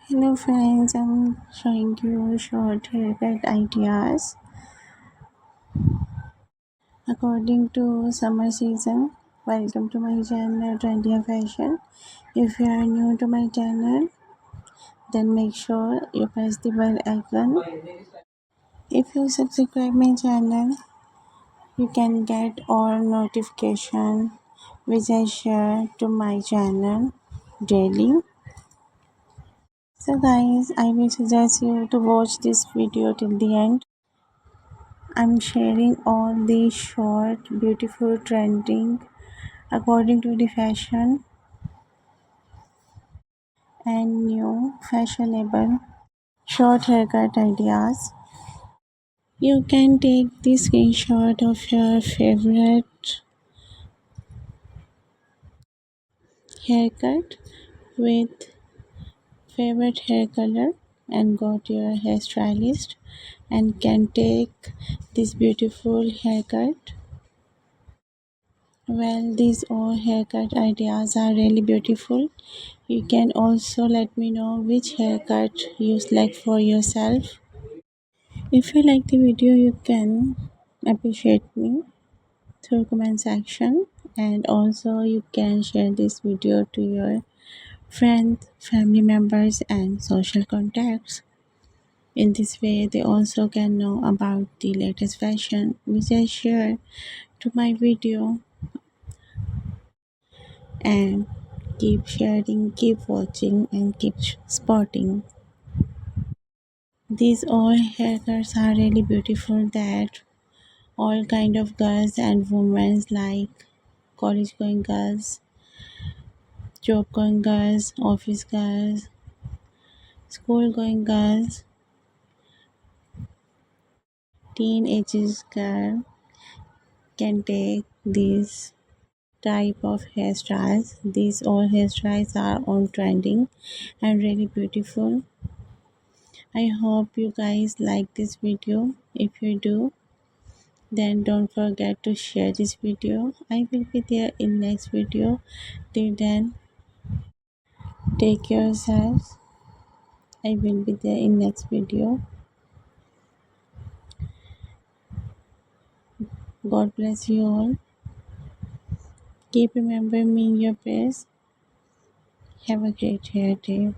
Hello friends, I'm showing you short haircut ideas according to summer season. Welcome to my channel 20 Fashion. If you are new to my channel, then make sure you press the bell icon. If you subscribe my channel, you can get all notification which I share to my channel daily. So guys, I will suggest you to watch this video till the end. I'm sharing all the short, beautiful, trending according to the fashion and new fashionable short haircut ideas. You can take the screenshot of your favorite haircut with favorite hair color and go to your hairstylist and can take this beautiful haircut. Well, these all haircut ideas are really beautiful. You can also let me know which haircut you select for yourself. If you like the video, you can appreciate me through comment section, and also you can share this video to your friends, family members and social contacts. In this way, they also can know about the latest fashion which I share to my video. And keep sharing, keep watching and keep spotting. These all haircuts are really beautiful that all kind of girls and women like college going girls, job going girls, office girls, school going girls, teenagers girl can take these type of hairstyles. These all hairstyles are on trending and really beautiful. I hope you guys like this video. If you do, then don't forget to share this video. I will be there in next video. Till then, take care yourselves. I will be there in next video. God bless you all. Keep remembering me in your prayers. Have a great hair day.